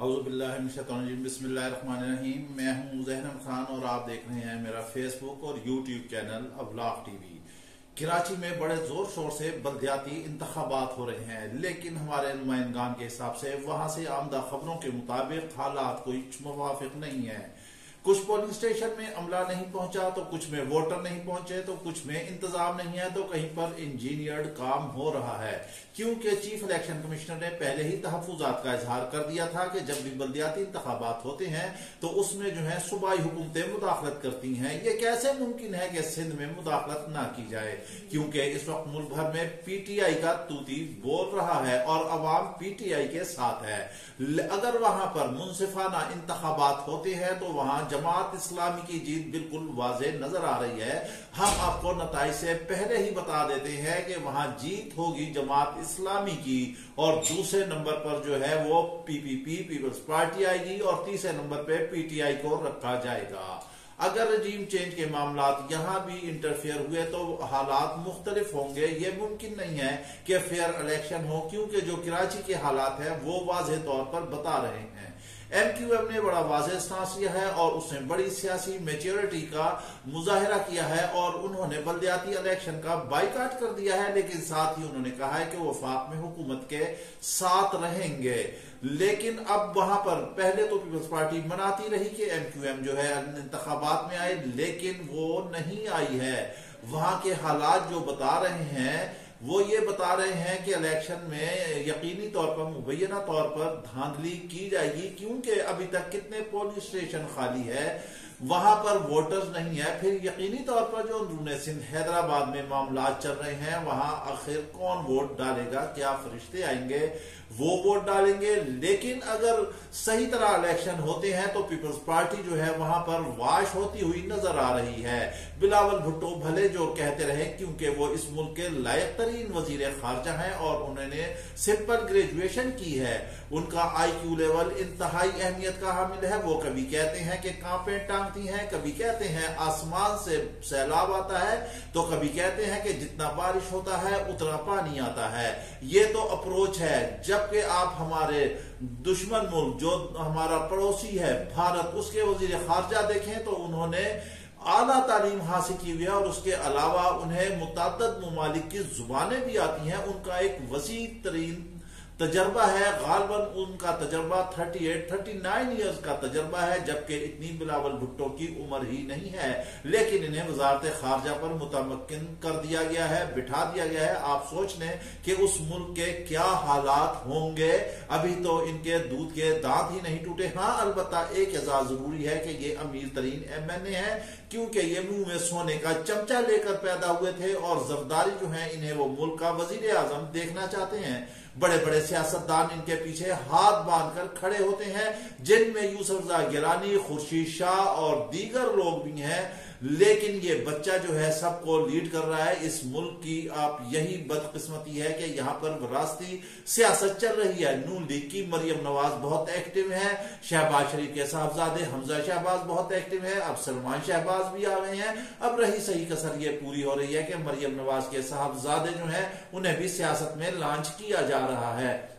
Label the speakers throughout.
Speaker 1: बिस्मिल्लाहिर्रहमानिर्रहीम। मैं हूं ज़हरन खान और आप देख रहे हैं मेरा फेसबुक और यूट्यूब चैनल अवलाक टीवी। कराची में बड़े जोर शोर से बल्दियाती इंतखाबात हो रहे हैं, लेकिन हमारे नुमाइंदगान के हिसाब से वहां से आमदा खबरों के मुताबिक हालात कोई मुवाफिक नहीं है। कुछ पोलिंग स्टेशन में अमला नहीं पहुंचा तो कुछ में वोटर नहीं पहुंचे तो कुछ में इंतजाम नहीं है तो कहीं पर इंजीनियर्ड काम हो रहा है, क्योंकि चीफ इलेक्शन कमिश्नर ने पहले ही तहफुजात का इजहार कर दिया था कि जब भी बल्दियाती इंतखाबात होते हैं तो उसमें जो है सूबाई हुकूमतें मुदाखलत करती हैं। ये कैसे मुमकिन है कि सिंध में मुदाखलत ना की जाए, क्योंकि इस वक्त मुल्क भर में पीटीआई का तूती बोल रहा है और अवाम पीटीआई के साथ है। अगर वहां पर मुनसिफाना इंतखाबात होते हैं तो वहां जमात इस्लामी की जीत बिल्कुल वाज़े नजर आ रही है। हम आपको नताइज से पहले ही बता देते हैं कि वहां जीत होगी जमात इस्लामी की और दूसरे नंबर पर जो है वो पीपीपी पीपल्स पार्टी आएगी और तीसरे नंबर पे पीटीआई को रखा जाएगा। अगर रजीम चेंज के मामलात यहां भी इंटरफेयर हुए तो हालात मुख्तलिफ होंगे। ये मुमकिन नहीं है कि फेयर इलेक्शन हो, क्योंकि जो कराची के हालात है वो वाज़े तौर पर बता रहे हैं। एमक्यूएम ने बड़ा वाज़ेह स्टांस लिया है और उसने बड़ी सियासी मैच्योरिटी का मुजाहिरा किया है और उन्होंने बल्दियाती इलेक्शन का बाइकाट कर दिया है, लेकिन साथ ही उन्होंने कहा है कि वो वफाक में हुकूमत के साथ रहेंगे। लेकिन अब वहां पर पहले तो पीपल्स पार्टी मनाती रही कि एमक्यूएम जो है इंतखाबात में आए, लेकिन वो नहीं आई है। वहां के हालात जो बता रहे हैं वो ये बता रहे हैं कि इलेक्शन में यकीनी तौर पर मुबैना तौर पर धांधली की जाएगी, क्योंकि अभी तक कितने पोलिंग स्टेशन खाली है, वहां पर वोटर्स नहीं है। फिर यकीनी तौर पर जो अंदरूनी सिंध हैदराबाद में मामला चल रहे हैं वहां आखिर कौन वोट डालेगा, क्या फरिश्ते आएंगे वो वोट डालेंगे। लेकिन अगर सही तरह इलेक्शन होते हैं तो पीपल्स पार्टी जो है वहां पर वाश होती हुई नजर आ रही है। बिलावल भुट्टो भले जो कहते रहे, क्योंकि वो इस मुल्क के लायक तरीन वजीर खारजा हैं और उन्होंने सिंपल ग्रेजुएशन की है, उनका IQ लेवल इंतहाई अहमियत का हामिल है। वो कभी कहते हैं कि कांपे टांगती हैं, कभी कहते हैं आसमान से सैलाब आता है, तो कभी कहते हैं कि जितना बारिश होता है उतना पानी आता है। ये तो अप्रोच है। जबकि आप हमारे दुश्मन मुल्क जो हमारा पड़ोसी है भारत, उसके वजीर खारजा देखें तो उन्होंने आला तालीम हासिल की हुई है और उसके अलावा उन्हें मुतअद्दिद ममालिक की जुबानें भी आती हैं। उनका एक वसी तरीन तजर्बा है, गालबन उनका तजर्बा 38-39 ईयर्स का तजर्बा है, जबकि इतनी बिलावल भुट्टो की उम्र ही नहीं है। लेकिन इन्हें वजारत खारजा पर मुतमक्किन कर दिया गया है, बिठा दिया गया है। आप सोच लें कि उस मुल्क के क्या हालात होंगे। अभी तो इनके दूध के दांत ही नहीं टूटे। हाँ, अलबत्ता एक एजाज जरूरी है कि ये अमीर तरीन MNA है, क्योंकि ये मुंह में सोने का चमचा लेकर पैदा हुए थे और जरदारी जो है इन्हें वो मुल्क का वजीर आजम देखना चाहते हैं। बड़े बड़े सियासतदान इनके पीछे हाथ बांधकर खड़े होते हैं, जिनमें यूसुफ रजा गिलानी, खुर्शीद शाह और दीगर लोग भी हैं। लेकिन ये बच्चा जो है सबको लीड कर रहा है। इस मुल्क की आप यही बदकिस्मती है कि यहाँ पर विरासती सियासत चल रही है। नून लीग की मरियम नवाज बहुत एक्टिव है, शहबाज शरीफ के साहबजादे हमजा शहबाज बहुत एक्टिव है, अब सलमान शहबाज भी आ गए हैं। अब रही सही कसर ये पूरी हो रही है कि मरियम नवाज के साहबजादे जो है उन्हें भी सियासत में लॉन्च किया जा रहा है।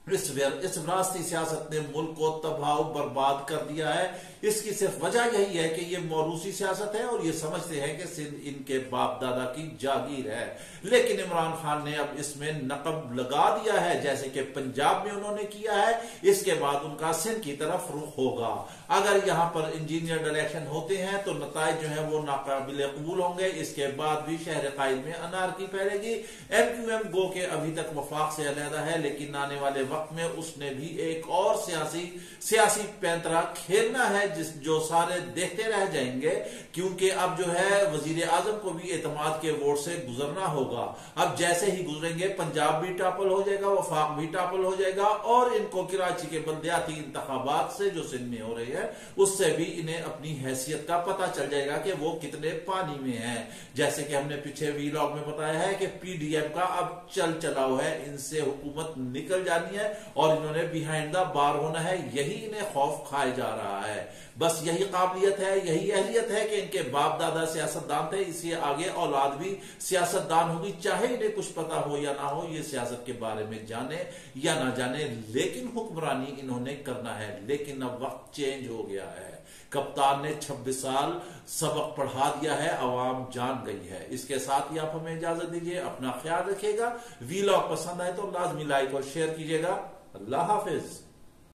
Speaker 1: इस विरासती सियासत ने मुल्क को तबाह बर्बाद कर दिया है। इसकी सिर्फ वजह यही है कि ये मौरूसी सियासत है और ये समझते हैं कि सिंध इनके बाप दादा की जागीर है। लेकिन इमरान खान ने अब इसमें नकब लगा दिया है, जैसे कि पंजाब में उन्होंने किया है। इसके बाद उनका सिंध की तरफ रुख होगा। अगर यहां पर इंजीनियर्ड इलेक्शन होते हैं तो नताइज जो है वो नाकाबिल कबूल होंगे। इसके बाद भी शहर कायद में अनारकी फैलेगी। एमक्यूएम गो के अभी तक वफाक से अलहदा है, लेकिन आने वाले वक्त में उसने भी एक और सियासी पैंतरा खेलना है जो सारे देखते रह जाएंगे, क्योंकि अब जो है वजीर आजम को भी एतमाद के वोट से गुजरना होगा। अब जैसे ही गुजरेंगे पंजाब भी टॉपल हो जाएगा, वफाक भी टॉपल हो जाएगा और इनको कराची के बल्दियाती इंतखाबात से जो सिंध में हो रहे हैं उससे भी इन्हें अपनी हैसियत का पता चल जाएगा कि वो कितने पानी में है। जैसे कि हमने पीछे वीलॉग में बताया है कि PDM का अब चल चलाओ है, इनसे हुकूमत निकल जानी है। और इन्होंने बिहाइंड द बार होना है, यही इन्हें खौफ खाए जा रहा है। बस यही काबिलियत है, यही अहलियत है कि इनके बाप दादा सियासतदान थे, इसलिए आगे औलाद भी सियासतदान होगी, चाहे इन्हें कुछ पता हो या ना हो, ये सियासत के बारे में जाने या ना जाने, लेकिन हुक्मरानी इन्होंने करना है। लेकिन अब वक्त चेंज हो गया है, कप्तान ने 26 साल सबक पढ़ा दिया है, अवाम जान गई है। इसके साथ ही आप हमें इजाजत दीजिए, अपना ख्याल रखिएगा। वीलॉग पसंद आए तो लाजमी लाइक और शेयर कीजिएगा। अल्लाह हाफिज।